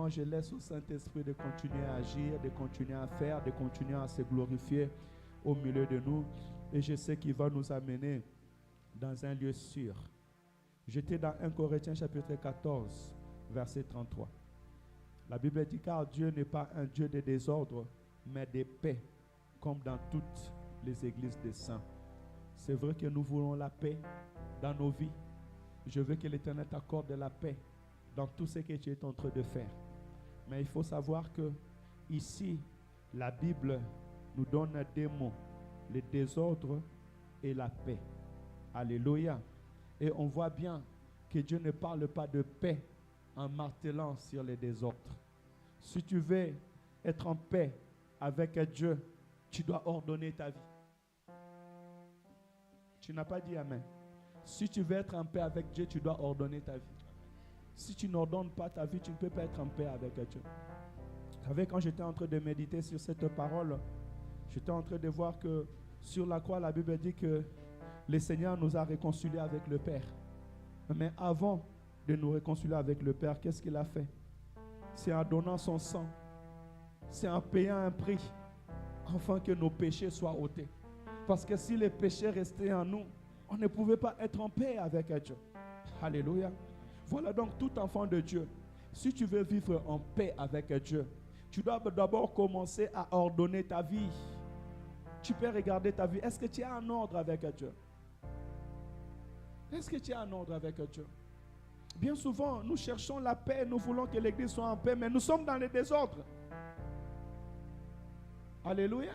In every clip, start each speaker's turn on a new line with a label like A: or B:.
A: vraiment, je laisse au Saint-Esprit de continuer à agir, de continuer à faire, de continuer à se glorifier au milieu de nous. Et je sais qu'il va nous amener dans un lieu sûr. J'étais dans 1 Corinthiens chapitre 14, verset 33. La Bible dit, car Dieu n'est pas un Dieu de désordre, mais de paix, comme dans toutes les églises des saints. C'est vrai que nous voulons la paix dans nos vies. Je veux que l'Éternel t'accorde de la paix dans tout ce que tu es en train de faire. Mais il faut savoir que ici, la Bible nous donne deux mots, le désordre et la paix. Alléluia. Et on voit bien que Dieu ne parle pas de paix en martelant sur les désordres. Si tu veux être en paix avec Dieu, tu dois ordonner ta vie. Tu n'as pas dit amen. Si tu veux être en paix avec Dieu, tu dois ordonner ta vie. Si tu n'ordonnes pas ta vie, tu ne peux pas être en paix avec Dieu. Vous savez, quand j'étais en train de méditer sur cette parole, j'étais en train de voir que sur la croix, la Bible dit que le Seigneur nous a réconciliés avec le Père. Mais avant de nous réconcilier avec le Père, qu'est-ce qu'il a fait? C'est en donnant son sang. C'est en payant un prix, afin que nos péchés soient ôtés. Parce que si les péchés restaient en nous, on ne pouvait pas être en paix avec Dieu. Alléluia. Voilà donc tout enfant de Dieu. Si tu veux vivre en paix avec Dieu, tu dois d'abord commencer à ordonner ta vie. Tu peux regarder ta vie. Est-ce que tu es en ordre avec Dieu? Est-ce que tu es en ordre avec Dieu? Bien souvent, nous cherchons la paix, nous voulons que l'église soit en paix, mais nous sommes dans le désordre. Alléluia.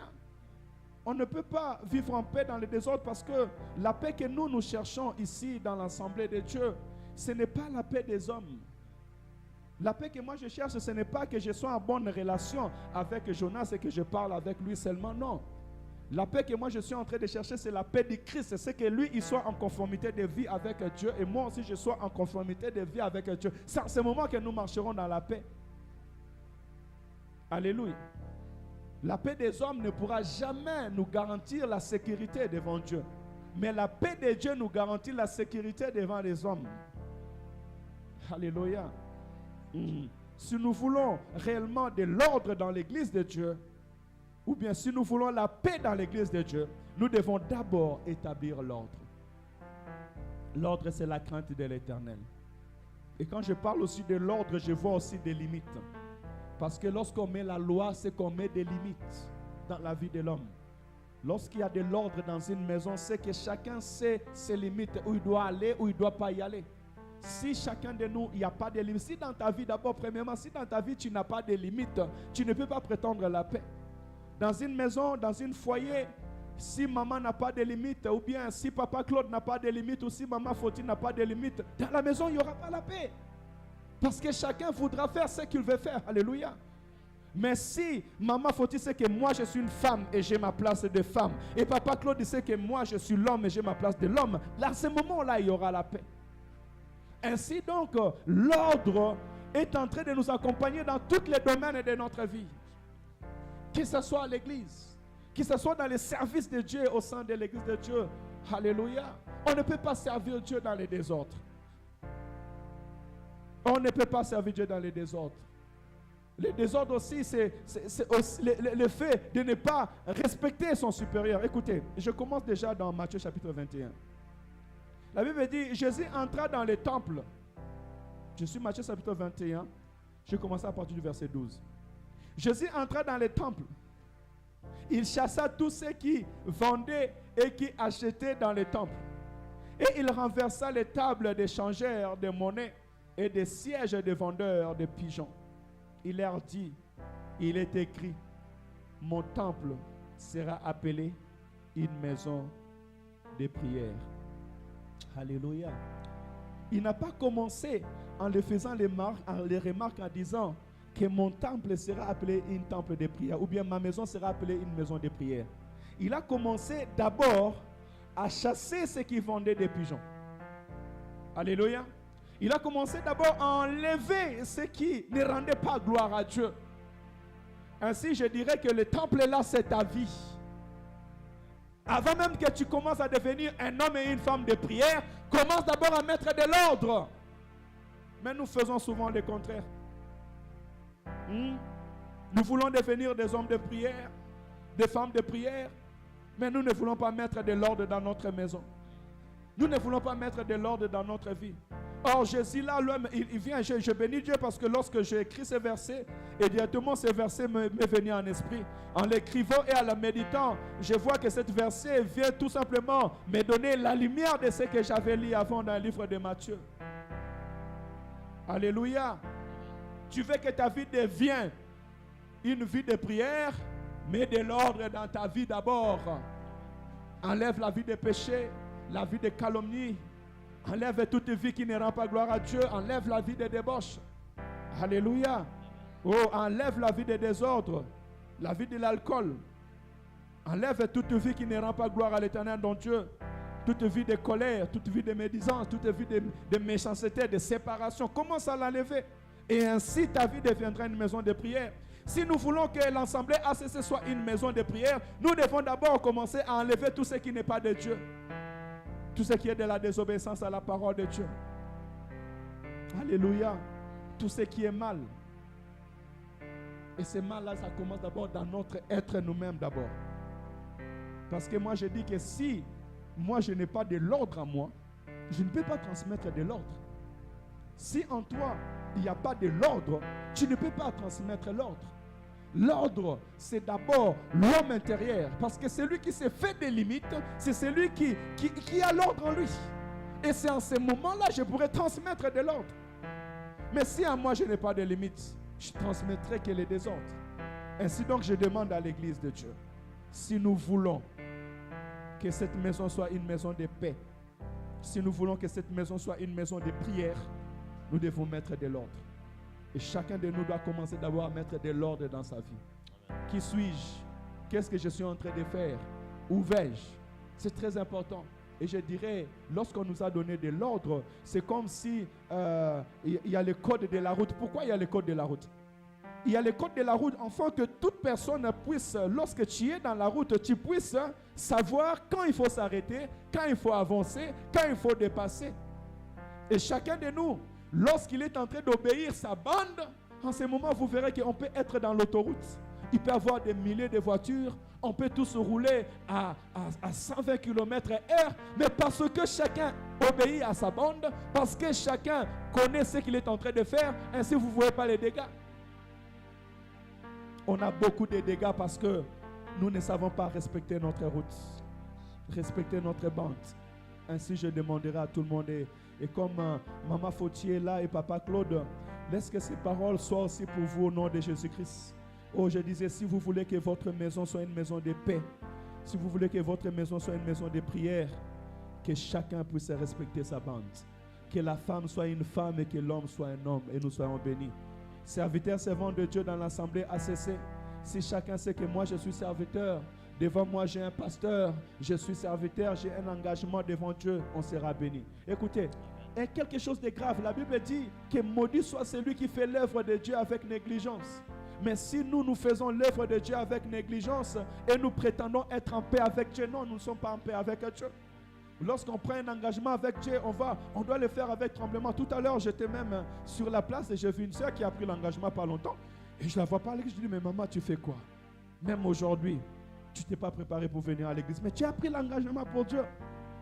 A: On ne peut pas vivre en paix dans le désordre parce que la paix que nous cherchons ici dans l'assemblée de Dieu, ce n'est pas la paix des hommes. La paix que moi je cherche, ce n'est pas que je sois en bonne relation avec Jonas et que je parle avec lui seulement, non. La paix que moi je suis en train de chercher, c'est la paix du Christ. C'est que lui, il soit en conformité de vie avec Dieu et moi aussi je sois en conformité de vie avec Dieu. C'est en ce moment que nous marcherons dans la paix. Alléluia. La paix des hommes ne pourra jamais nous garantir la sécurité devant Dieu. Mais la paix de Dieu nous garantit la sécurité devant les hommes. Alléluia. Si nous voulons réellement de l'ordre dans l'église de Dieu, ou bien si nous voulons la paix dans l'église de Dieu, nous devons d'abord établir l'ordre. L'ordre, c'est la crainte de l'Éternel. Et quand je parle aussi de l'ordre, je vois aussi des limites. Parce que lorsqu'on met la loi, c'est qu'on met des limites dans la vie de l'homme. Lorsqu'il y a de l'ordre dans une maison, c'est que chacun sait ses limites, où il doit aller, où il ne doit pas y aller. Si chacun de nous, il n'y a pas de limites, si dans ta vie, d'abord, premièrement, si dans ta vie, tu n'as pas de limites, tu ne peux pas prétendre la paix. Dans une maison, dans un foyer, si maman n'a pas de limites, ou bien si papa Claude n'a pas de limites, ou si maman Fautine n'a pas de limites, dans la maison, il n'y aura pas la paix. Parce que chacun voudra faire ce qu'il veut faire. Alléluia. Mais si maman Fautine sait que moi je suis une femme et j'ai ma place de femme, et papa Claude sait que moi je suis l'homme et j'ai ma place de l'homme, là, à ce moment-là, il y aura la paix. Ainsi donc, l'ordre est en train de nous accompagner dans tous les domaines de notre vie. Que ce soit à l'église, que ce soit dans les services de Dieu au sein de l'église de Dieu. Alléluia. On ne peut pas servir Dieu dans les désordres. On ne peut pas servir Dieu dans les désordres. Le désordre aussi, c'est le fait de ne pas respecter son supérieur. Écoutez, je commence déjà dans Matthieu chapitre 21. La Bible dit, Jésus entra dans le temple. Je suis Matthieu chapitre 21. Je commence à partir du verset 12. Jésus entra dans le temple. Il chassa tous ceux qui vendaient et qui achetaient dans le temple. Et il renversa les tables des changeurs de monnaie et des sièges des vendeurs de pigeons. Il leur dit, il est écrit, mon temple sera appelé une maison de prière. Alléluia. Il n'a pas commencé en le faisant les remarques en disant que mon temple sera appelé une temple de prière ou bien ma maison sera appelée une maison de prière. Il a commencé d'abord à chasser ceux qui vendaient des pigeons. Alléluia. Il a commencé d'abord à enlever ceux qui ne rendaient pas gloire à Dieu. Ainsi, je dirais que le temple là, c'est ta vie. Avant même que tu commences à devenir un homme et une femme de prière, commence d'abord à mettre de l'ordre. Mais nous faisons souvent le contraire. Nous voulons devenir des hommes de prière, des femmes de prière, mais nous ne voulons pas mettre de l'ordre dans notre maison. Nous ne voulons pas mettre de l'ordre dans notre vie. Or, Jésus, là, l'homme, il vient, je bénis Dieu parce que lorsque j'ai écrit ce verset, et directement ce verset m'est venu en esprit. En l'écrivant et en le méditant, je vois que ce verset vient tout simplement me donner la lumière de ce que j'avais lu avant dans le livre de Matthieu. Alléluia. Tu veux que ta vie devienne une vie de prière, mets de l'ordre dans ta vie d'abord. Enlève la vie de péché, la vie de calomnie. Enlève toute vie qui ne rend pas gloire à Dieu. Enlève la vie de débauche. Alléluia. Oh, enlève la vie de désordre, la vie de l'alcool. Enlève toute vie qui ne rend pas gloire à l'Éternel, ton Dieu. Toute vie de colère, toute vie de médisance, toute vie de méchanceté, de séparation. Commence à l'enlever. Et ainsi ta vie deviendra une maison de prière. Si nous voulons que l'Assemblée ACC soit une maison de prière, nous devons d'abord commencer à enlever tout ce qui n'est pas de Dieu. Tout ce qui est de la désobéissance à la parole de Dieu. Alléluia. Tout ce qui est mal. Et ce mal-là, ça commence d'abord dans notre être nous-mêmes d'abord. Parce que moi, je dis que si moi, je n'ai pas de l'ordre en moi, je ne peux pas transmettre de l'ordre. Si en toi, il n'y a pas de l'ordre, tu ne peux pas transmettre l'ordre. L'ordre, c'est d'abord l'homme intérieur. Parce que celui qui s'est fait des limites, c'est celui qui a l'ordre en lui. Et c'est en ces moments-là que je pourrais transmettre de l'ordre. Mais si en moi, je n'ai pas de limites, je transmettrai que les désordres. Ainsi donc, je demande à l'Église de Dieu, si nous voulons que cette maison soit une maison de paix, si nous voulons que cette maison soit une maison de prière, nous devons mettre de l'ordre. Et chacun de nous doit commencer d'abord à mettre de l'ordre dans sa vie. Qui suis-je? Qu'est-ce que je suis en train de faire? Où vais-je? C'est très important. Et je dirais, lorsqu'on nous a donné de l'ordre, c'est comme si il y a le code de la route. Pourquoi il y a le code de la route? Il y a le code de la route afin que toute personne puisse, lorsque tu es dans la route, tu puisses savoir quand il faut s'arrêter, quand il faut avancer, quand il faut dépasser. Et chacun de nous, lorsqu'il est en train d'obéir sa bande, en ce moment, vous verrez qu'on peut être dans l'autoroute. Il peut y avoir des milliers de voitures. On peut tous rouler à 120 km/h. Mais parce que chacun obéit à sa bande, parce que chacun connaît ce qu'il est en train de faire, ainsi vous ne voyez pas les dégâts. On a beaucoup de dégâts parce que nous ne savons pas respecter notre route, respecter notre bande. Ainsi, je demanderai à tout le monde, et comme Maman Fautier est là et Papa Claude, laisse que ces paroles soient aussi pour vous au nom de Jésus-Christ. Oh, je disais, si vous voulez que votre maison soit une maison de paix, si vous voulez que votre maison soit une maison de prière, que chacun puisse respecter sa bande. Que la femme soit une femme et que l'homme soit un homme et nous soyons bénis. Serviteurs, servants de Dieu dans l'Assemblée ACC, si chacun sait que moi je suis serviteur, devant moi j'ai un pasteur, je suis serviteur, j'ai un engagement devant Dieu, on sera béni. Écoutez, et quelque chose de grave, la Bible dit que maudit soit celui qui fait l'œuvre de Dieu avec négligence. Mais si nous faisons l'œuvre de Dieu avec négligence et nous prétendons être en paix avec Dieu, non, nous ne sommes pas en paix avec Dieu. Lorsqu'on prend un engagement avec Dieu, on doit le faire avec tremblement. Tout à l'heure, j'étais même sur la place et j'ai vu une soeur qui a pris l'engagement pas longtemps. Et je la vois parler, je lui dis, mais maman, tu fais quoi? Même aujourd'hui, tu t'es pas préparé pour venir à l'église, mais tu as pris l'engagement pour Dieu.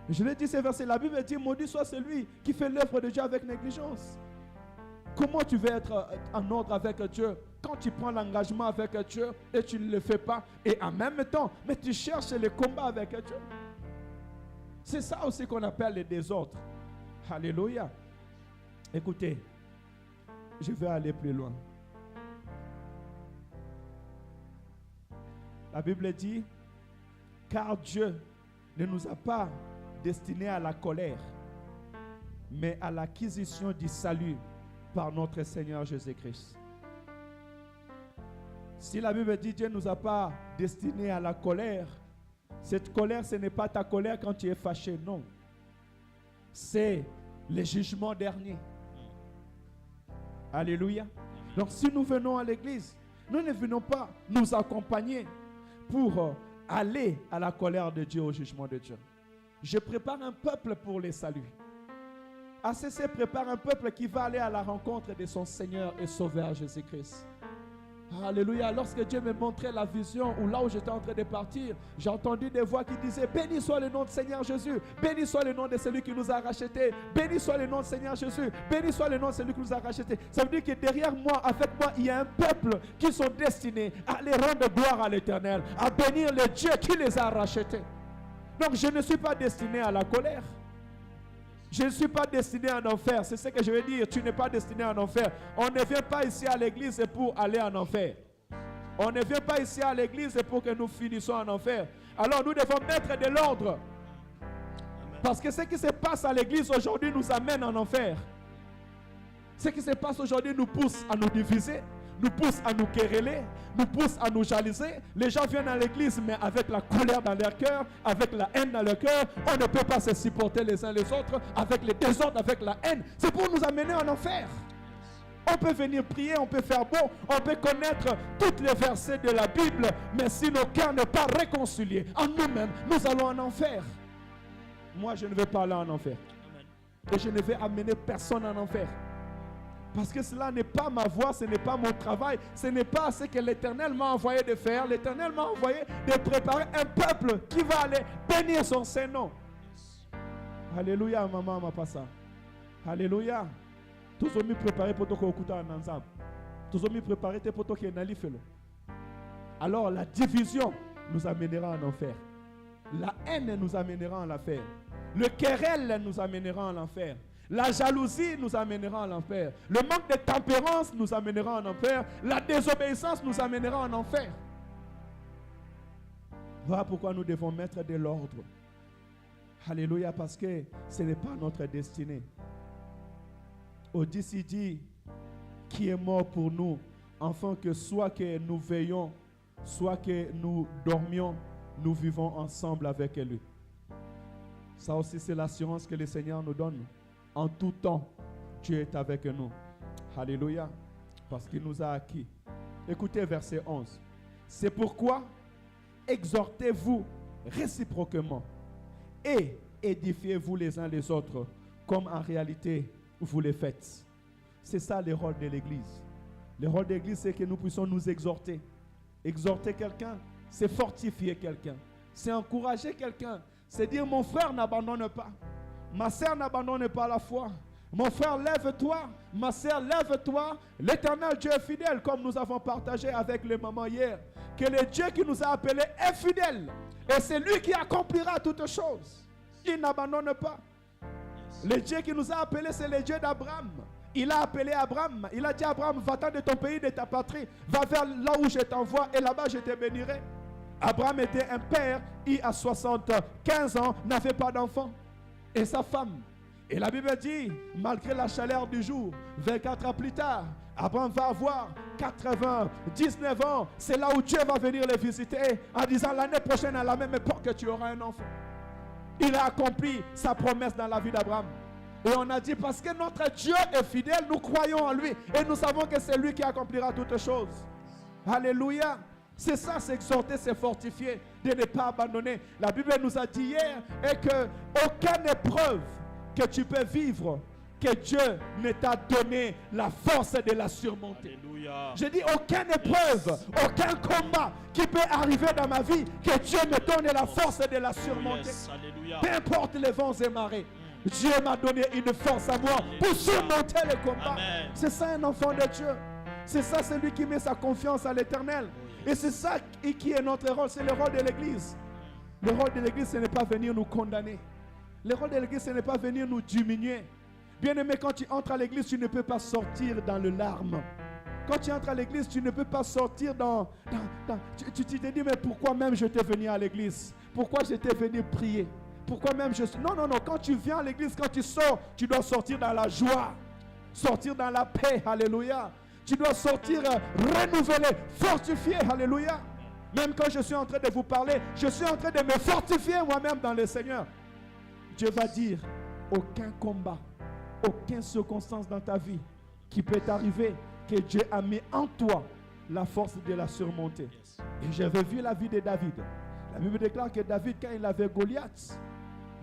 A: Et je l'ai dit, c'est verset, la Bible dit, maudit soit celui qui fait l'œuvre de Dieu avec négligence. Comment tu veux être en ordre avec Dieu quand tu prends l'engagement avec Dieu et tu ne le fais pas, et en même temps, mais tu cherches le combat avec Dieu? C'est ça aussi qu'on appelle le désordre. Alléluia. Écoutez, je vais aller plus loin. La Bible dit, car Dieu ne nous a pas destinés à la colère, mais à l'acquisition du salut par notre Seigneur Jésus-Christ. Si la Bible dit Dieu ne nous a pas destinés à la colère, cette colère, ce n'est pas ta colère quand tu es fâché, non. C'est le jugement dernier. Alléluia. Donc si nous venons à l'église, nous ne venons pas nous accompagner pour aller à la colère de Dieu, au jugement de Dieu. Je prépare un peuple pour les saluts. ACC prépare un peuple qui va aller à la rencontre de son Seigneur et Sauveur Jésus-Christ. Alléluia. Lorsque Dieu me montrait la vision, ou là où j'étais en train de partir, j'ai entendu des voix qui disaient: béni soit le nom du Seigneur Jésus, béni soit le nom de celui qui nous a rachetés, béni soit le nom du Seigneur Jésus, béni soit le nom de celui qui nous a rachetés. Ça veut dire que derrière moi, avec moi, il y a un peuple qui sont destinés à aller rendre gloire à l'Éternel, à bénir le Dieu qui les a rachetés. Donc je ne suis pas destiné à la colère. Je ne suis pas destiné en enfer. C'est ce que je veux dire. Tu n'es pas destiné en enfer. On ne vient pas ici à l'église pour aller en enfer. On ne vient pas ici à l'église pour que nous finissions en enfer. Alors nous devons mettre de l'ordre. Parce que ce qui se passe à l'église aujourd'hui nous amène en enfer. Ce qui se passe aujourd'hui nous pousse à nous diviser, nous pousse à nous quereller, nous pousse à nous jalouser. Les gens viennent à l'église mais avec la colère dans leur cœur, avec la haine dans leur cœur. On ne peut pas se supporter les uns les autres, avec les désordres, avec la haine. C'est pour nous amener en enfer. On peut venir prier, on peut faire bon, on peut connaître tous les versets de la Bible, mais si nos cœurs ne sont pas réconciliés en nous-mêmes, nous allons en enfer. Moi, je ne vais pas aller en enfer. Et je ne vais amener personne en enfer. Parce que cela n'est pas ma voie, ce n'est pas mon travail, ce n'est pas ce que l'Éternel m'a envoyé de faire. L'Éternel m'a envoyé de préparer un peuple qui va aller bénir son Saint-Nom. Alléluia, maman, ma passa. Alléluia. Tous ont mis préparé pour toi en ensemble. Tous ont mis préparé pour toi qui est nali felo. Alors la division nous amènera en enfer. La haine nous amènera en enfer. Le querelle nous amènera en enfer. La jalousie nous amènera en enfer. Le manque de tempérance nous amènera en enfer. La désobéissance nous amènera en enfer. Voilà pourquoi nous devons mettre de l'ordre. Alléluia, parce que ce n'est pas notre destinée. Odyssée dit qui est mort pour nous, afin que soit que nous veillons, soit que nous dormions, nous vivons ensemble avec lui. Ça aussi, c'est l'assurance que le Seigneur nous donne. En tout temps, Dieu est avec nous. Alléluia. Parce qu'il nous a acquis. Écoutez verset 11. C'est pourquoi exhortez-vous réciproquement et édifiez-vous les uns les autres, comme en réalité vous les faites. C'est ça le rôle de l'Église. Le rôle de l'Église, c'est que nous puissions nous exhorter. Exhorter quelqu'un, c'est fortifier quelqu'un. C'est encourager quelqu'un. C'est dire: mon frère, n'abandonne pas. Ma sœur, n'abandonne pas la foi. Mon frère, lève-toi. Ma sœur, lève-toi. L'Éternel Dieu est fidèle, comme nous avons partagé avec les mamans hier. Que le Dieu qui nous a appelés est fidèle. Et c'est lui qui accomplira toutes choses. Il n'abandonne pas. Le Dieu qui nous a appelés, c'est le Dieu d'Abraham. Il a appelé Abraham. Il a dit à Abraham: va-t'en de ton pays, de ta patrie. Va vers là où je t'envoie et là-bas je te bénirai. Abraham était un père. Il, à 75 ans, n'avait pas d'enfant. Et sa femme. Et la Bible dit, malgré la chaleur du jour, 24 ans plus tard, Abraham va avoir 99 ans. C'est là où Dieu va venir les visiter en disant: l'année prochaine, à la même époque, tu auras un enfant. Il a accompli sa promesse dans la vie d'Abraham. Et on a dit: parce que notre Dieu est fidèle, nous croyons en lui. Et nous savons que c'est lui qui accomplira toutes choses. Alléluia. C'est ça, c'est exhorter, c'est fortifier, de ne pas abandonner. La Bible nous a dit hier que aucune épreuve que tu peux vivre, que Dieu ne t'a donné la force de la surmonter. Alléluia. Je dis aucune épreuve, aucun combat qui peut arriver dans ma vie, que Dieu me donne la force de la surmonter. Peu importe les vents et marées. Dieu m'a donné une force à moi pour surmonter les combats. C'est ça un enfant de Dieu. C'est ça celui qui met sa confiance à l'Éternel. Et c'est ça qui est notre rôle, c'est le rôle de l'Église. Le rôle de l'Église, ce n'est pas venir nous condamner. Le rôle de l'Église, ce n'est pas venir nous diminuer. Bien-aimé, quand tu entres à l'Église, tu ne peux pas sortir dans le larme. Quand tu entres à l'Église, tu ne peux pas sortir tu te dis: mais pourquoi même je t'ai venu à l'Église? Pourquoi j'étais venu prier? Pourquoi même je suis... Non, quand tu viens à l'Église, quand tu sors, tu dois sortir dans la joie. Sortir dans la paix, alléluia. Tu dois sortir renouvelé, fortifié, alléluia. Même quand je suis en train de vous parler, je suis en train de me fortifier moi-même dans le Seigneur. Dieu va dire: aucun combat, aucune circonstance dans ta vie qui peut t'arriver, que Dieu a mis en toi la force de la surmonter. Et j'avais vu la vie de David. La Bible déclare que David, quand il avait Goliath,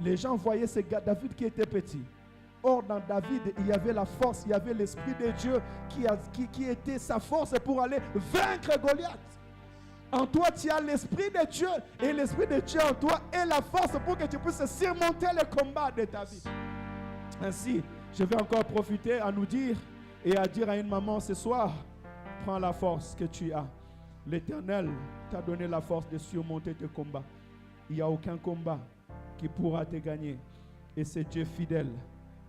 A: les gens voyaient ce gars David qui était petit. Or, dans David, il y avait la force, il y avait l'Esprit de Dieu qui était sa force pour aller vaincre Goliath. En toi, tu as l'Esprit de Dieu. Et l'Esprit de Dieu en toi est la force pour que tu puisses surmonter le combat de ta vie. Ainsi, je vais encore profiter à nous dire et à dire à une maman ce soir, prends la force que tu as. L'Éternel t'a donné la force de surmonter tes combats. Il n'y a aucun combat qui pourra te gagner. Et c'est Dieu fidèle.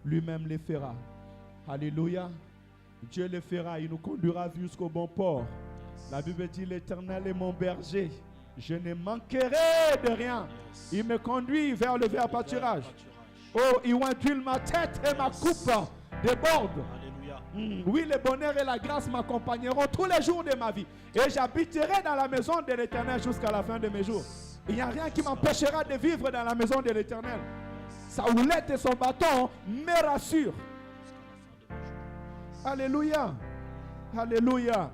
A: Lui-même le fera. Alléluia. Dieu le fera. Il nous conduira jusqu'au bon port. La Bible dit, l'Éternel est mon berger. Je ne manquerai de rien. Il me conduit vers le vert pâturage. Oh, il ondule ma tête et ma coupe déborde. Oui, le bonheur et la grâce m'accompagneront tous les jours de ma vie. Et j'habiterai dans la maison de l'Éternel jusqu'à la fin de mes jours. Il n'y a rien qui m'empêchera de vivre dans la maison de l'Éternel. Sa houlette et son bâton me rassurent. Alléluia. Alléluia.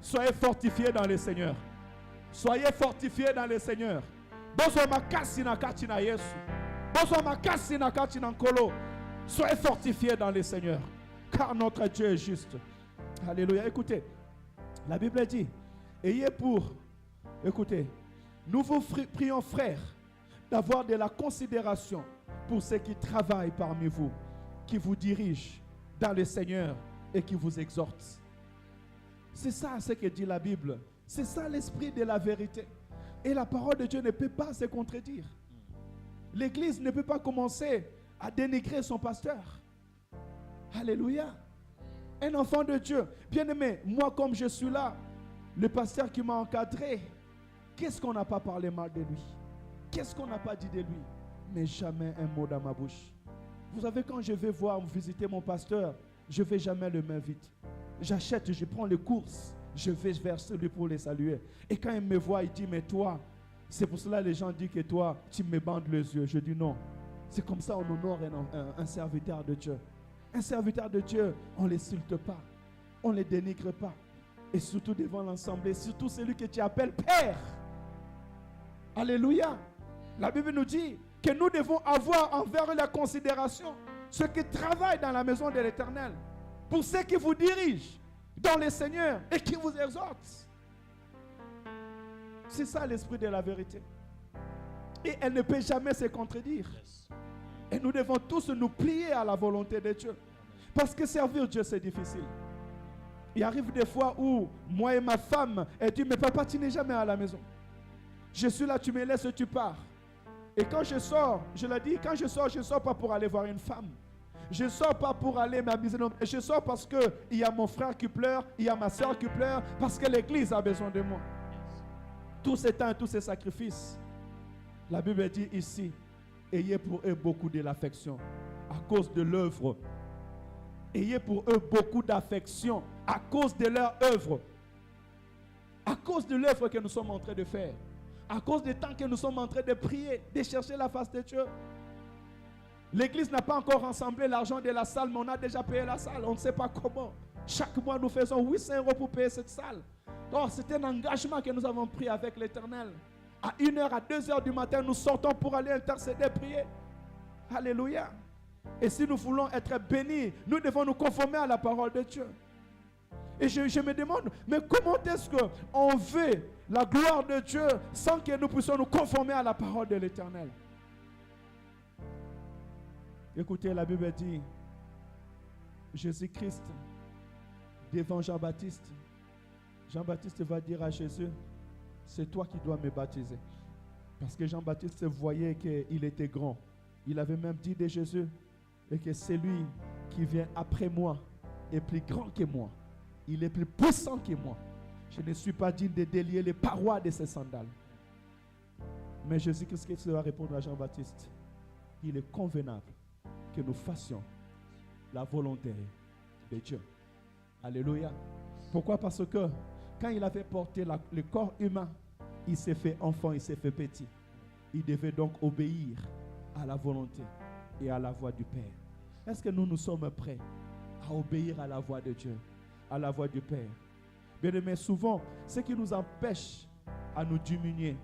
A: Soyez fortifiés dans le Seigneur. Soyez fortifiés dans le Seigneur. Soyez fortifiés dans le Seigneur. Car notre Dieu est juste. Alléluia. Écoutez, la Bible dit, écoutez, nous vous prions, frères, d'avoir de la considération pour ceux qui travaillent parmi vous, qui vous dirigent dans le Seigneur et qui vous exhortent. C'est ça ce que dit la Bible. C'est ça l'esprit de la vérité. Et la parole de Dieu ne peut pas se contredire. L'Église ne peut pas commencer à dénigrer son pasteur. Alléluia. Un enfant de Dieu. Bien-aimé, moi comme je suis là, le pasteur qui m'a encadré, qu'est-ce qu'on n'a pas parlé mal de lui? Qu'est-ce qu'on n'a pas dit de lui? Mais jamais un mot dans ma bouche. Vous savez, quand je vais visiter mon pasteur, je ne vais jamais le main vide. J'achète, je prends les courses, je vais vers celui pour les saluer. Et quand il me voit, il dit, mais toi, c'est pour cela que les gens disent que toi, tu me bandes les yeux. Je dis non. C'est comme ça on honore un serviteur de Dieu. Un serviteur de Dieu, on ne l'insulte pas, on ne le dénigre pas. Et surtout devant l'assemblée, surtout celui que tu appelles Père. Alléluia. La Bible nous dit que nous devons avoir envers eux la considération, ceux qui travaillent dans la maison de l'Éternel, pour ceux qui vous dirigent dans le Seigneur et qui vous exhortent. C'est ça l'esprit de la vérité. Et elle ne peut jamais se contredire. Et nous devons tous nous plier à la volonté de Dieu. Parce que servir Dieu, c'est difficile. Il arrive des fois où moi et ma femme, elle dit, mais papa, tu n'es jamais à la maison. Je suis là, tu me laisses, tu pars. Et quand je sors, je l'ai dit, quand je sors pas pour aller voir une femme. Je ne sors pas pour aller m'amuser. Je sors parce qu'il y a mon frère qui pleure, il y a ma soeur qui pleure, parce que l'Église a besoin de moi. Tous ces temps, tous ces sacrifices. La Bible dit ici, ayez pour eux beaucoup de l'affection à cause de l'œuvre. Ayez pour eux beaucoup d'affection à cause de leur œuvre. À cause de l'œuvre que nous sommes en train de faire. À cause du temps que nous sommes en train de prier, de chercher la face de Dieu. L'Église n'a pas encore rassemblé l'argent de la salle, mais on a déjà payé la salle. On ne sait pas comment. Chaque mois, nous faisons 800 € pour payer cette salle. Donc, c'est un engagement que nous avons pris avec l'Éternel. À 1h, à 2h du matin, nous sortons pour aller intercéder, prier. Alléluia. Et si nous voulons être bénis, nous devons nous conformer à la parole de Dieu. Et je me demande, mais comment est-ce qu'on veut la gloire de Dieu sans que nous puissions nous conformer à la parole de l'Éternel? Écoutez, la Bible dit, Jésus-Christ, devant Jean-Baptiste, Jean-Baptiste va dire à Jésus, c'est toi qui dois me baptiser. Parce que Jean-Baptiste voyait qu'il était grand. Il avait même dit de Jésus, et que celui qui vient après moi est plus grand que moi. Il est plus puissant que moi. Je ne suis pas digne de délier les parois de ses sandales. Mais Jésus, qu'est-ce qu'il va répondre à Jean-Baptiste? Il est convenable que nous fassions la volonté de Dieu. Alléluia. Pourquoi? Parce que quand il avait porté le corps humain, il s'est fait enfant, il s'est fait petit. Il devait donc obéir à la volonté et à la voix du Père. Est-ce que nous sommes prêts à obéir à la voix de Dieu, à la voix du Père? Bien-aimés, souvent, ce qui nous empêche à nous diminuer,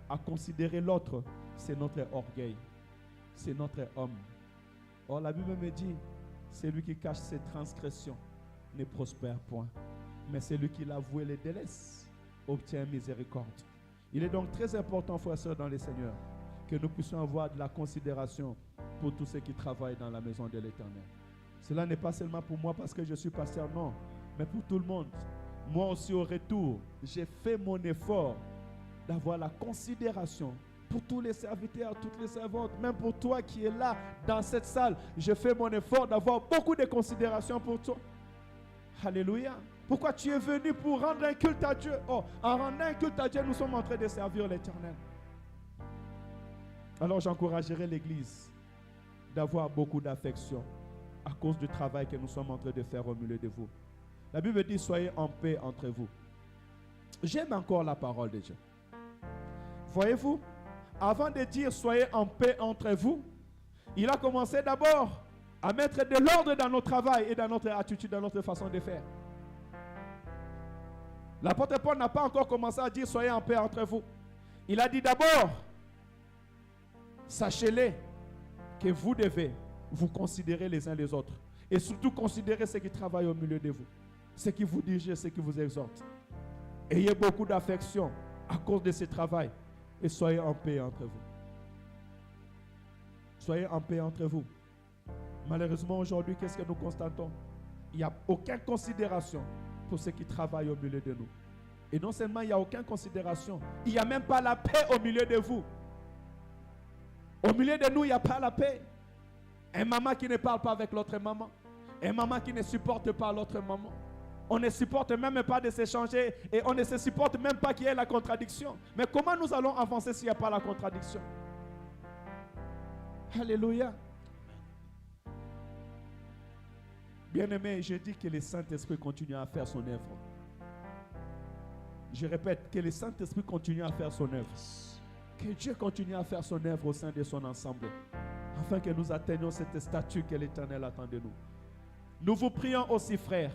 A: à considérer l'autre, c'est notre orgueil, c'est notre homme. Or, la Bible me dit Celui qui cache ses transgressions ne prospère point. Mais celui qui l'avoue et les délaisse obtient miséricorde. Il est donc très important, frères et sœurs, dans le Seigneur, que nous puissions avoir de la considération pour tous ceux qui travaillent dans la maison de l'Éternel. Cela n'est pas seulement pour moi parce que je suis pasteur, non, mais pour tout le monde. Moi aussi, au retour, j'ai fait mon effort d'avoir la considération pour tous les serviteurs, toutes les servantes, même pour toi qui es là dans cette salle. Je fais mon effort d'avoir beaucoup de considération pour toi. Alléluia. Pourquoi tu es venu pour rendre un culte à Dieu? Oh, en rendant un culte à Dieu, nous sommes en train de servir l'Éternel. Alors j'encouragerai l'Église d'avoir beaucoup d'affection à cause du travail que nous sommes en train de faire au milieu de vous. La Bible dit, soyez en paix entre vous. J'aime encore la parole de Dieu. Voyez-vous, avant de dire soyez en paix entre vous, il a commencé d'abord à mettre de l'ordre dans notre travail et dans notre attitude, dans notre façon de faire. L'apôtre Paul n'a pas encore commencé à dire soyez en paix entre vous. Il a dit d'abord, sachez-les que vous devez vous considérer les uns les autres. Et surtout considérer ceux qui travaillent au milieu de vous. Ceux qui vous dirigent, ceux qui vous exhortent. Ayez beaucoup d'affection à cause de ce travail. Et soyez en paix entre vous. Soyez en paix entre vous. Malheureusement, aujourd'hui, qu'est-ce que nous constatons? Il n'y a aucune considération pour ceux qui travaillent au milieu de nous. Et non seulement il n'y a aucune considération, il n'y a même pas la paix au milieu de vous. Au milieu de nous, il n'y a pas la paix. Un maman qui ne parle pas avec l'autre maman. Un maman qui ne supporte pas l'autre maman. On ne supporte même pas de s'échanger et on ne se supporte même pas qu'il y ait la contradiction. Mais comment nous allons avancer s'il n'y a pas la contradiction? Alléluia. Bien-aimé, je dis que le Saint-Esprit continue à faire son œuvre. Je répète, que le Saint-Esprit continue à faire son œuvre. Que Dieu continue à faire son œuvre au sein de son ensemble, afin que nous atteignions cette statue que l'Éternel attend de nous. Nous vous prions aussi, frères,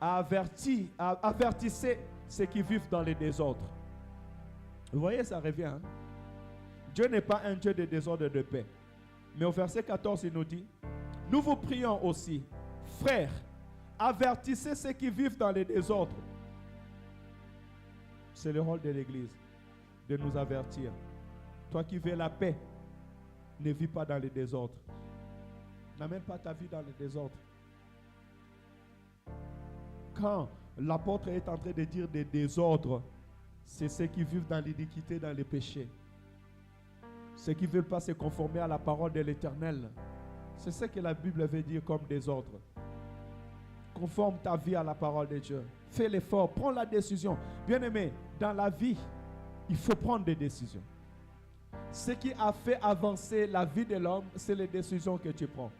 A: avertissez ceux qui vivent dans les désordres. Vous voyez, ça revient. Hein? Dieu n'est pas un Dieu de désordre et de paix. Mais au verset 14, il nous dit, nous vous prions aussi, frères, avertissez ceux qui vivent dans les désordres. C'est le rôle de l'Église de nous avertir. Toi qui veux la paix, ne vis pas dans les désordres. N'amène pas ta vie dans les désordres. Quand l'apôtre est en train de dire des désordres, c'est ceux qui vivent dans l'iniquité, dans les péchés. Ceux qui ne veulent pas se conformer à la parole de l'Éternel. C'est ce que la Bible veut dire comme désordre. Conforme ta vie à la parole de Dieu. Fais l'effort, prends la décision. Bien-aimé, dans la vie, il faut prendre des décisions. Ce qui a fait avancer la vie de l'homme, c'est les décisions que tu prends.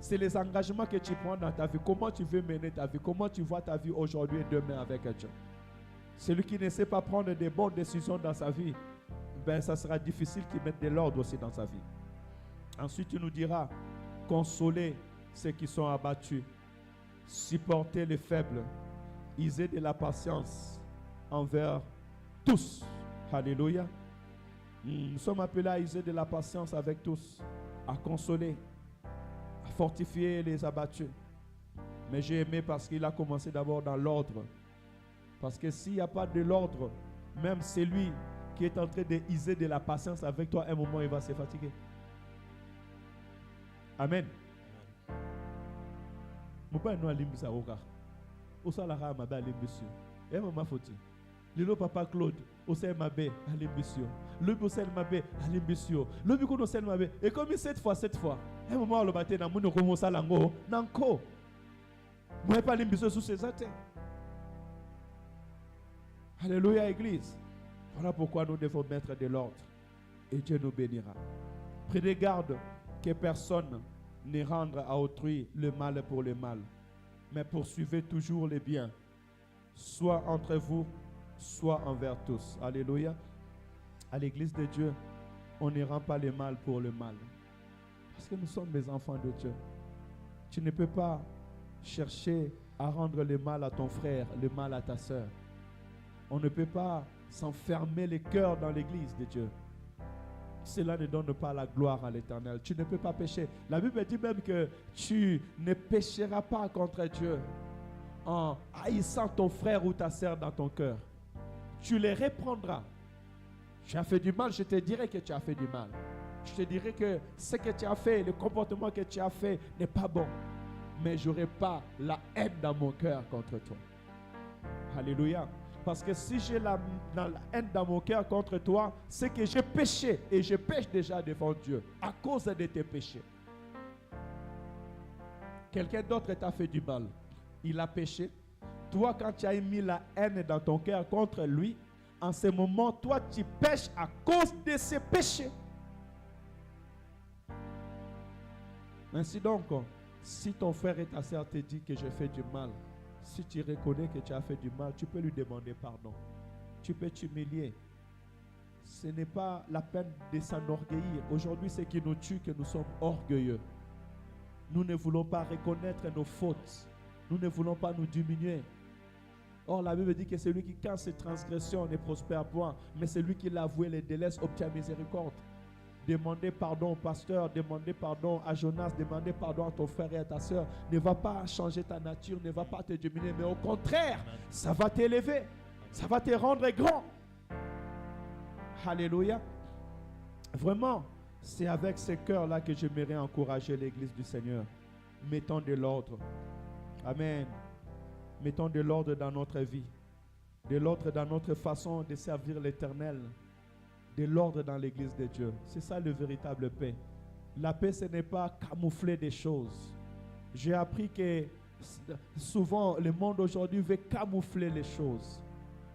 A: C'est les engagements que tu prends dans ta vie. Comment tu veux mener ta vie? Comment tu vois ta vie aujourd'hui et demain avec Dieu? Celui qui ne sait pas prendre des bonnes décisions dans sa vie, ben ça sera difficile qu'il mette de l'ordre aussi dans sa vie. Ensuite, tu nous diras, consoler ceux qui sont abattus, supporter les faibles, user de la patience envers tous. Alléluia. Nous sommes appelés à user de la patience avec tous, à consoler, à fortifier les abattus. Mais j'ai aimé parce qu'il a commencé d'abord dans l'ordre. Parce que s'il n'y a pas de l'ordre, même celui qui est en train de user de la patience avec toi, à un moment, il va se fatiguer. Amen. Mon père nous a limbi ça au gars. Au salara ma belle limbition. Et maman foti. Le papa Claude, au sein ma belle à limbition. Le boussel ma belle à limbition. Le bico no sel ma belle. Et comme cette fois. Un moment le matin dans mon comment ça lango. Nanko. Moi pas limbition sous ses attentes. Alléluia Église. Voilà pourquoi nous devons mettre de l'ordre. Et Dieu nous bénira. Prenez garde que personne ne rende à autrui le mal pour le mal, mais poursuivez toujours le bien, soit entre vous, soit envers tous. Alléluia. À l'église de Dieu, on ne rend pas le mal pour le mal, parce que nous sommes des enfants de Dieu. Tu ne peux pas chercher à rendre le mal à ton frère, le mal à ta soeur. On ne peut pas s'enfermer les cœurs dans l'église de Dieu. cela ne donne pas la gloire à l'Éternel. Tu ne peux pas pécher. La Bible dit même que tu ne pécheras pas contre Dieu en haïssant ton frère ou ta sœur dans ton cœur. Tu les reprendras. Tu as fait du mal, je te dirai que tu as fait du mal. Je te dirai que ce que tu as fait, le comportement que tu as fait n'est pas bon. Mais je n'aurai pas la haine dans mon cœur contre toi. Alléluia. Parce que si j'ai la haine dans mon cœur contre toi, c'est que j'ai péché. Et je pêche déjà devant Dieu à cause de tes péchés. Quelqu'un d'autre t'a fait du mal. Il a péché. Toi, quand tu as mis la haine dans ton cœur contre lui, en ce moment, toi, tu pêches à cause de ses péchés. Ainsi donc, si ton frère et ta sœur te disent que je fais du mal, si tu reconnais que tu as fait du mal, tu peux lui demander pardon. Tu peux t'humilier. Ce n'est pas la peine de s'enorgueillir. Aujourd'hui, ce qui nous tue, que nous sommes orgueilleux. Nous ne voulons pas reconnaître nos fautes. Nous ne voulons pas nous diminuer. Or, la Bible dit que celui qui, quand ses transgressions ne prospère point, mais celui qui l'a avoué les délaisse, obtient miséricorde. Demandez pardon au pasteur, demandez pardon à Jonas, demandez pardon à ton frère et à ta soeur. Ne va pas changer ta nature, ne va pas te diminuer, mais au contraire, ça va t'élever, ça va te rendre grand. Alléluia. Vraiment, c'est avec ce cœur-là que j'aimerais encourager l'Église du Seigneur. Mettons de l'ordre. Amen. Mettons de l'ordre dans notre vie, de l'ordre dans notre façon de servir l'Éternel, de l'ordre dans l'Église de Dieu. C'est ça le véritable paix. La paix, ce n'est pas camoufler des choses. J'ai appris que souvent, le monde aujourd'hui veut camoufler les choses.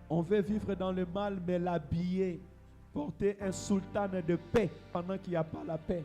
A: On veut vivre dans le mal, mais l'habiller, porter un sultan de paix pendant qu'il n'y a pas la paix.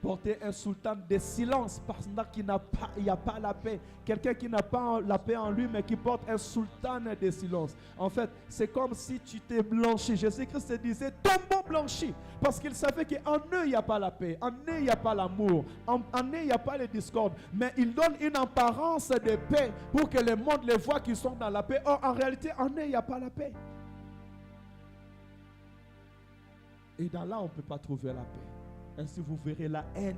A: Porter un sultan de silence pendant qu'il n'y a pas la paix. Quelqu'un qui n'a pas la paix en lui, mais qui porte un sultan de silence. En fait, c'est comme si tu t'es blanchi. Jésus-Christ te disait, tombons blanchi. Parce qu'il savait qu'en eux, il n'y a pas la paix. En eux, il n'y a pas l'amour. En eux, il n'y a pas les discordes. Mais il donne une apparence de paix pour que le monde les voit qu'ils sont dans la paix. Or, en réalité, en eux, il n'y a pas la paix. Et dans là, on ne peut pas trouver la paix. Ainsi, vous verrez la haine.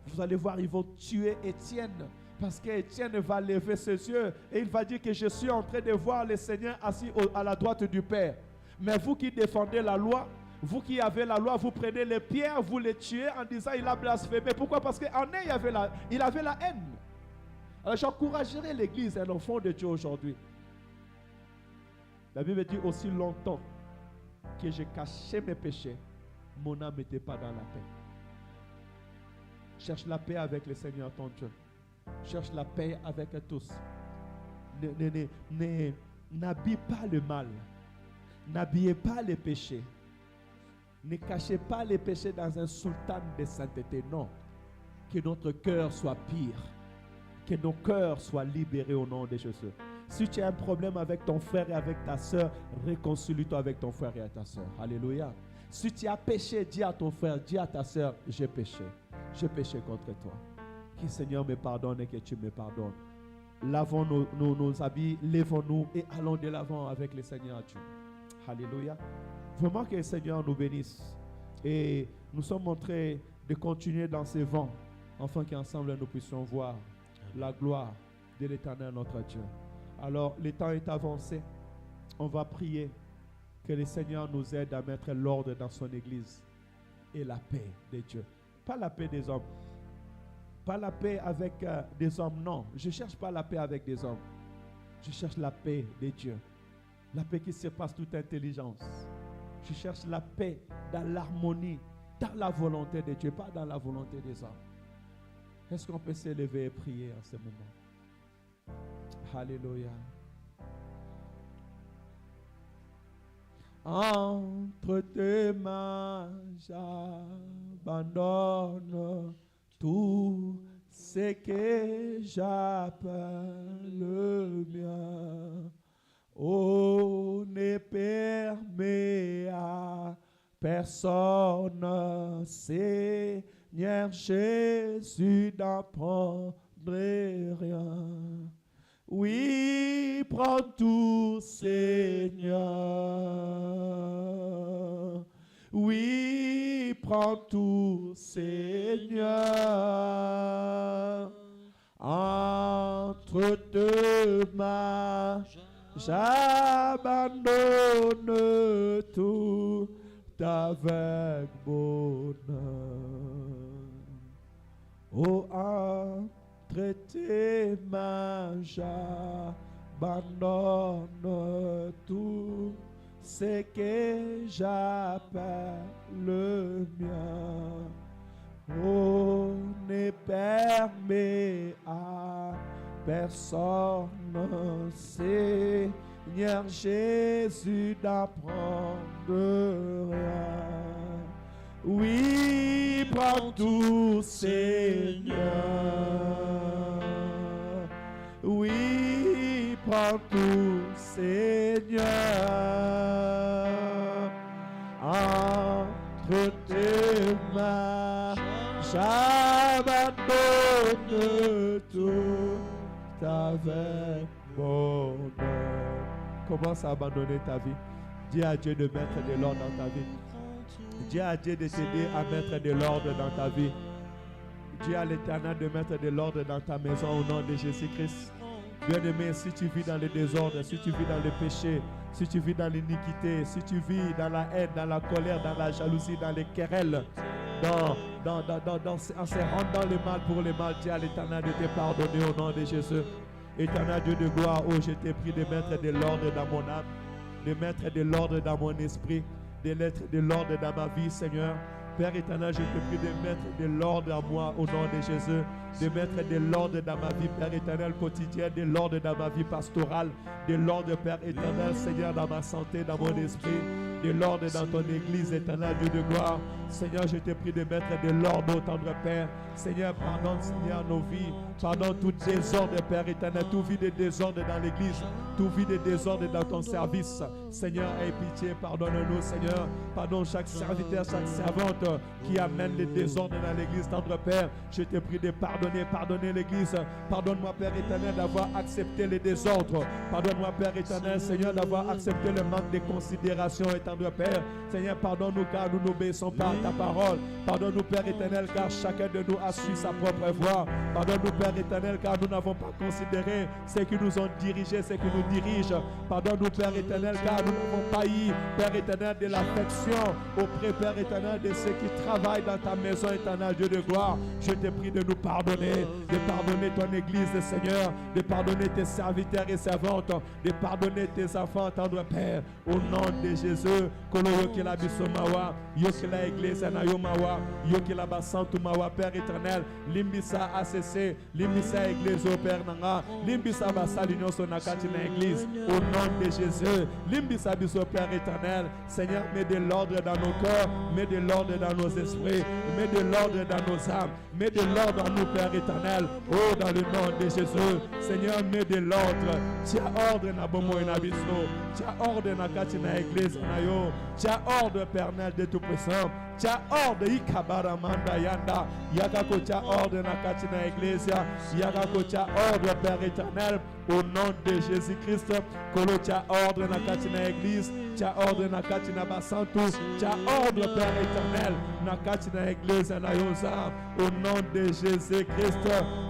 A: Vous allez voir, ils vont tuer Étienne. Parce qu'Étienne va lever ses yeux et il va dire que je suis en train de voir le Seigneur assis à la droite du Père. Mais vous qui défendez la loi, vous qui avez la loi, vous prenez les pierres, vous les tuez en disant il a blasphémé. Pourquoi? Parce qu'en eux, il avait la haine. Alors j'encouragerai l'Église, un enfant de Dieu aujourd'hui. La Bible dit aussi longtemps que j'ai caché mes péchés. Mon âme n'était pas dans la paix. Cherche la paix avec le Seigneur ton Dieu. Cherche la paix avec tous. N'habille pas le mal. N'habillez pas les péchés. Ne cachez pas les péchés dans un sultan de sainteté. Non. Que notre cœur soit pire. Que nos cœurs soient libérés au nom de Jésus. Si tu as un problème avec ton frère et avec ta soeur, réconcilie-toi avec ton frère et ta soeur. Alléluia. Si tu as péché, dis à ton frère, dis à ta soeur, j'ai péché. J'ai péché contre toi. Que le Seigneur me pardonne et que tu me pardonnes. Lavons nos habits, lèvons-nous et allons de l'avant avec le Seigneur Dieu. Alléluia. Vraiment que le Seigneur nous bénisse. Et nous sommes en train de continuer dans ces vents, afin qu'ensemble nous puissions voir la gloire de l'Éternel notre Dieu. Alors, le temps est avancé. On va prier. Que le Seigneur nous aide à mettre l'ordre dans son église et la paix de Dieu. Pas la paix des hommes. Pas la paix avec des hommes, non. Je ne cherche pas la paix avec des hommes. Je cherche la paix de Dieu. La paix qui surpasse toute intelligence. Je cherche la paix dans l'harmonie, dans la volonté de Dieu, pas dans la volonté des hommes. Est-ce qu'on peut s'élever et prier en ce moment? Alléluia. Entre tes mains, j'abandonne tout ce que j'appelle le mien. Oh, ne permets à personne, Seigneur Jésus, d'en prendre rien. Oui, prends tout, Seigneur. Oui, prends tout, Seigneur. Entre tes mains, j'abandonne tout avec bonheur. Oh, entre tes mains, j'abandonne tout ce que j'appelle le mien. Oh, ne permet à personne, Seigneur Jésus, d'apprendre rien. Oui, prends tout, Seigneur. Oui, prends tout, Seigneur. Entre tes mains, j'abandonne tout avec bonheur. Commence à abandonner ta vie. Dis à Dieu de mettre de l'ordre dans ta vie. Dis à Dieu de t'aider à mettre de l'ordre dans ta vie. Dis à l'Éternel de mettre de l'ordre dans ta maison au nom de Jésus-Christ. Bien-aimé, si tu vis dans le désordre, si tu vis dans le péché, si tu vis dans l'iniquité, si tu vis dans la haine, dans la colère, dans la jalousie, dans les querelles, en se rendant dans le mal pour le mal, dis à l'Éternel de te pardonner au nom de Jésus. Éternel Dieu de gloire, oh, je t'ai pris de mettre de l'ordre dans mon âme, de mettre de l'ordre dans mon esprit, de mettre de l'ordre dans ma vie, Seigneur. Père éternel, je te prie de mettre de l'ordre en moi au nom de Jésus, de mettre de l'ordre dans ma vie, Père éternel, quotidien, de l'ordre dans ma vie pastorale, de l'ordre, Père éternel, Seigneur, dans ma santé, dans mon esprit, de l'ordre dans ton église, éternel Dieu de gloire. Seigneur, je te prie de mettre de l'ordre au tendre Père. Seigneur, pardonne, Seigneur, nos vies. Pardonne tout désordre, Père éternel, tout vie de désordre dans l'église, tout vie de désordre dans ton service. Seigneur, aie pitié, pardonne-nous, Seigneur. Pardonne chaque serviteur, chaque servante qui amène le désordre dans l'église, tendre Père. Je te prie de pardonner l'église. Pardonne-moi, Père éternel, d'avoir accepté les désordres. Pardonne-moi, Père éternel, Seigneur, d'avoir accepté le manque de considération, tendre Père. Seigneur, pardonne-nous car nous n'obéissons pas à ta parole. Pardonne-nous, Père éternel, car chacun de nous a su sa propre voie. Pardonne-nous, Père éternel, car nous n'avons pas considéré ceux qui nous ont dirigés, ceux qui nous dirigent. Pardonne-nous, Père éternel, car nous n'avons pas eu, Père éternel, de l'affection auprès, Père éternel, de ceux qui travaillent dans ta maison, éternel Dieu de gloire. Je te prie de nous pardonner, de pardonner ton église, Seigneur, de pardonner tes serviteurs et servantes, de pardonner tes enfants, tendre Père, au nom de Jésus. Kolo yokela bisomawa, yokela église na yomawa, yokela basantu mawa, Père éternel, limbisa ACC, limbisa église au Père nanga, limbisa basalunion sonakati na église, au nom de Jésus, limbisa biso Père éternel. Seigneur, mets de l'ordre dans nos cœurs, mets de l'ordre dans nos esprits, mets de l'ordre dans nos âmes, mets de l'ordre en nous, Père éternel. Oh, dans le nom de Jésus, Seigneur, mets de l'ordre. Tu as ordre na bomo et na biso, tu as ordre na kati na église na yo, tu as ordre, Père de Tout-Puissant. Tu as ordre, Ikabara Manda Yanda, Yakako, tu as ordre na kati na église, Yakako, tu as ordre, Père éternel, au nom de Jésus-Christ. Kolo, tu as ordre na kati na église, tu as ordre na kati na basantu, tu as ordre, Père éternel, na kati na église na yosa, au nom de Jésus-Christ.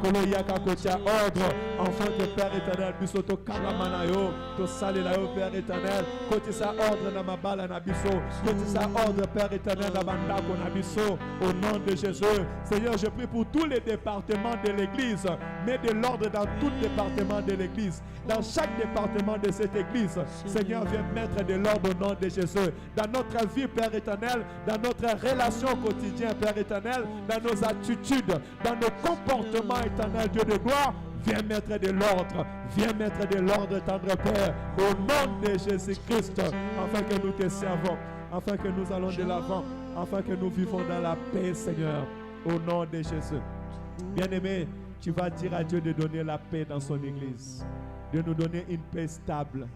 A: Kolo, Yakako, tu as ordre, enfant de Père éternel, bisoto kalamana yo, to sali na yo, Père éternel, côté sa ordre na mabala na biso, côté sa ordre, Père éternel, na bandako na biso, au nom de Jésus. Seigneur, je prie pour tous les départements de l'église, mets de l'ordre dans tout département de l'église, dans chaque département de cette église. Seigneur, viens mettre de l'ordre au nom de Jésus, dans notre vie, Père éternel, dans notre relation quotidienne, Père éternel, dans nos attitudes, dans nos comportements, éternel Dieu de gloire. Viens mettre de l'ordre, viens mettre de l'ordre, tendre Père, au nom de Jésus-Christ, afin que nous te servons, afin que nous allons de l'avant, afin que nous vivons dans la paix, Seigneur, au nom de Jésus. Bien-aimé, tu vas dire à Dieu de donner la paix dans son église, de nous donner une paix stable.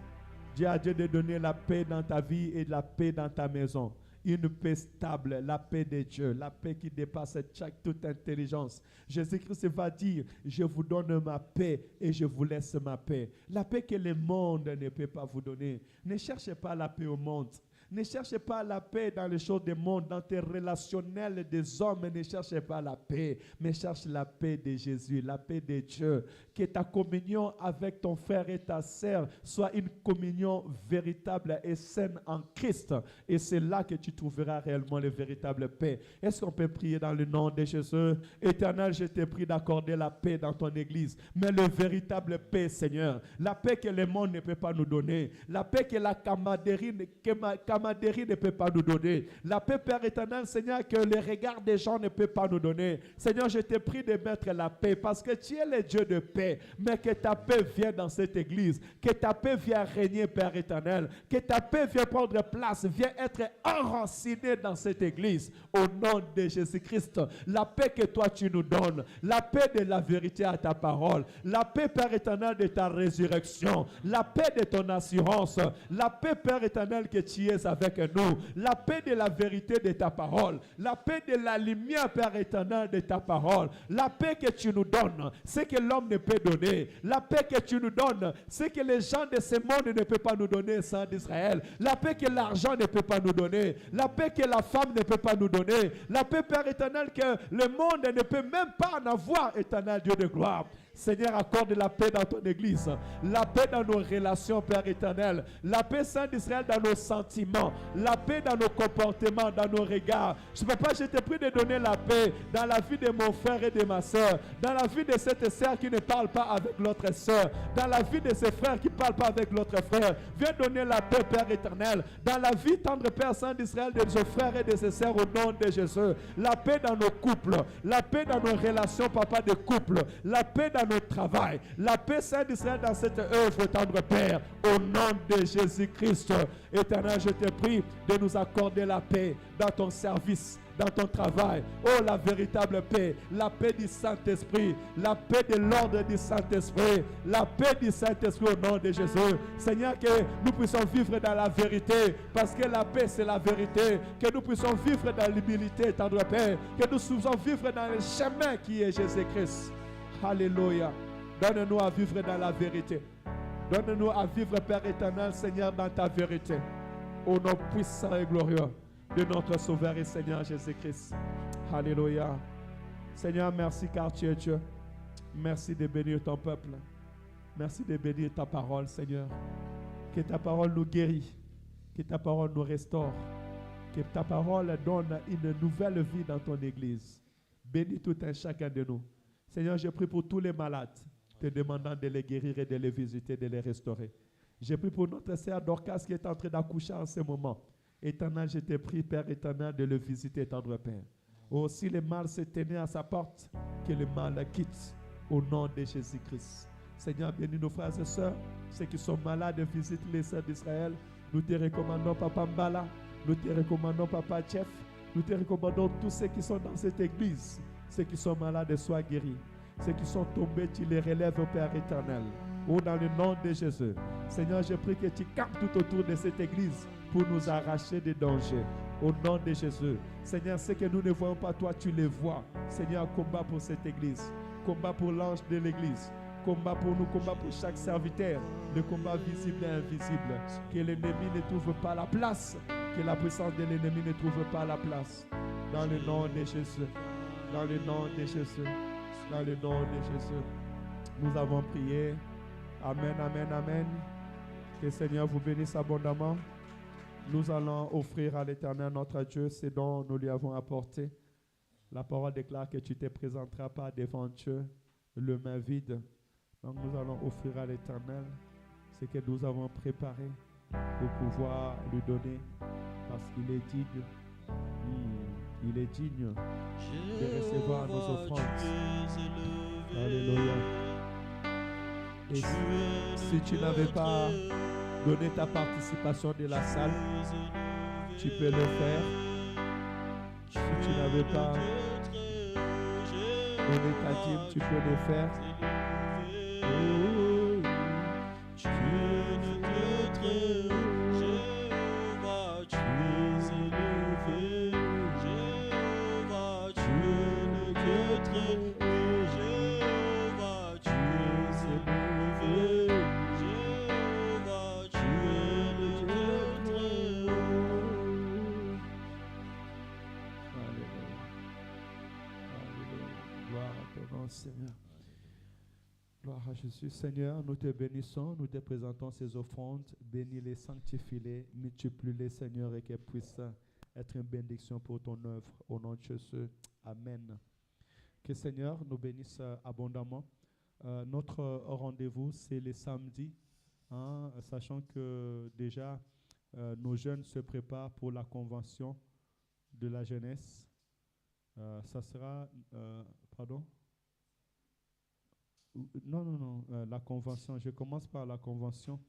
A: Dis à Dieu de donner la paix dans ta vie et la paix dans ta maison. Une paix stable, la paix de Dieu, la paix qui dépasse toute intelligence. Jésus-Christ va dire, je vous donne ma paix et je vous laisse ma paix. La paix que le monde ne peut pas vous donner. Ne cherchez pas la paix au monde. Ne cherchez pas la paix dans les choses du monde, dans tes relationnels des hommes. Ne cherchez pas la paix, mais cherche la paix de Jésus, la paix de Dieu. Que ta communion avec ton frère et ta sœur soit une communion véritable et saine en Christ. Et c'est là que tu trouveras réellement le véritable paix. Est-ce qu'on peut prier dans le nom de Jésus? Éternel, je te prie d'accorder la paix dans ton église. Mais le véritable paix, Seigneur. La paix que le monde ne peut pas nous donner. La paix que la camaraderie ne peut pas nous donner. La paix, Père éternel, Seigneur, que le regard des gens ne peut pas nous donner. Seigneur, je te prie de mettre la paix parce que tu es le Dieu de paix. Mais que ta paix vienne dans cette église. Que ta paix vienne régner, Père éternel. Que ta paix vienne prendre place. Vienne être enracinée dans cette église. Au nom de Jésus-Christ. La paix que toi tu nous donnes. La paix de la vérité à ta parole. La paix, Père éternel, de ta résurrection. La paix de ton assurance. La paix, Père éternel, que tu es avec nous. La paix de la vérité de ta parole. La paix de la lumière, Père éternel, de ta parole. La paix que tu nous donnes. C'est que l'homme ne peut donner. La paix que tu nous donnes. C'est que les gens de ce monde ne peuvent pas nous donner, Saint d'Israël. La paix que l'argent ne peut pas nous donner. La paix que la femme ne peut pas nous donner. La paix, Père éternel, que le monde ne peut même pas en avoir, éternel Dieu de gloire. Seigneur, accorde la paix dans ton église, la paix dans nos relations, Père éternel, la paix, Saint d'Israël, dans nos sentiments, la paix dans nos comportements, dans nos regards. Papa, je te prie de donner la paix dans la vie de mon frère et de ma soeur, dans la vie de cette soeur qui ne parle pas avec l'autre soeur, dans la vie de ces frères qui ne parlent pas avec l'autre frère. Viens donner la paix, Père éternel, dans la vie, tendre Père Saint d'Israël, de nos frères et de ses sœurs, au nom de Jésus. La paix dans nos couples, la paix dans nos relations, Papa, de couple, la paix dans notre travail, la paix, Saint d'Israël, dans cette œuvre, tendre Père, au nom de Jésus-Christ. Éternel, je te prie de nous accorder la paix dans ton service, dans ton travail. Oh, la véritable paix, la paix du Saint-Esprit, la paix de l'ordre du Saint-Esprit, la paix du Saint-Esprit au nom de Jésus. Seigneur, que nous puissions vivre dans la vérité, parce que la paix, c'est la vérité. Que nous puissions vivre dans l'humilité, tendre Père. Que nous puissions vivre dans le chemin qui est Jésus-Christ. Alléluia. Donne-nous à vivre dans la vérité. Donne-nous à vivre, Père éternel, Seigneur, dans ta vérité. Au nom puissant et glorieux de notre Sauveur et Seigneur Jésus-Christ. Alléluia. Seigneur, merci car tu es Dieu. Merci de bénir ton peuple. Merci de bénir ta parole, Seigneur. Que ta parole nous guérit. Que ta parole nous restaure. Que ta parole donne une nouvelle vie dans ton Église. Bénis tout un chacun de nous. Seigneur, je prie pour tous les malades, te demandant de les guérir et de les visiter, de les restaurer. Je prie pour notre sœur Dorcas qui est en train d'accoucher en ce moment. Éternel, je te prie, Père éternel, de le visiter, tendre Père. Oh, si le mal s'est tenu à sa porte, que le mal quitte au nom de Jésus-Christ. Seigneur, bénis nos frères et sœurs, ceux qui sont malades, visite les sœurs d'Israël. Nous te recommandons, Papa Mbala, nous te recommandons, Papa Chef, nous te recommandons tous ceux qui sont dans cette église. Ceux qui sont malades soient guéris. Ceux qui sont tombés, tu les relèves au Père éternel. Oh, dans le nom de Jésus. Seigneur, je prie que tu campes tout autour de cette église pour nous arracher des dangers. Au nom de Jésus. Seigneur, ce que nous ne voyons pas, toi, tu les vois. Seigneur, combat pour cette église. Combat pour l'ange de l'église. Combat pour nous, combat pour chaque serviteur. Le combat visible et invisible. Que l'ennemi ne trouve pas la place. Que la puissance de l'ennemi ne trouve pas la place. Dans le nom de Jésus. Dans le nom de Jésus. Dans le nom de Jésus. Nous avons prié. Amen, amen, amen. Que le Seigneur vous bénisse abondamment. Nous allons offrir à l'Éternel notre Dieu ce dont nous lui avons apporté. La parole déclare que tu ne te présenteras pas devant Dieu le main vide. Donc nous allons offrir à l'Éternel ce que nous avons préparé pour pouvoir lui donner parce qu'il est digne. Il est digne de recevoir nos offrandes. Alléluia. Et si tu n'avais pas donné ta participation de la salle, tu peux le faire. Si tu n'avais pas donné ta dîme, tu peux le faire. Oh, tu es notre Jéhovah, tu es élevé. Jéhovah, tu es notre Jéhovah, tu es élevé. Jéhovah, tu es notre Gloire à Jésus. Seigneur, nous te bénissons, nous te présentons ces offrandes. Bénis-les, sanctifie-les, multiplie-les, Seigneur, et qu'elles puissent être une bénédiction pour ton œuvre. Au nom de Jésus. Amen. Que Seigneur nous bénisse abondamment. Notre rendez-vous, c'est les samedis, hein, sachant que déjà nos jeunes se préparent pour la convention de la jeunesse. Ça sera, pardon? Non, la convention. Je commence par la convention.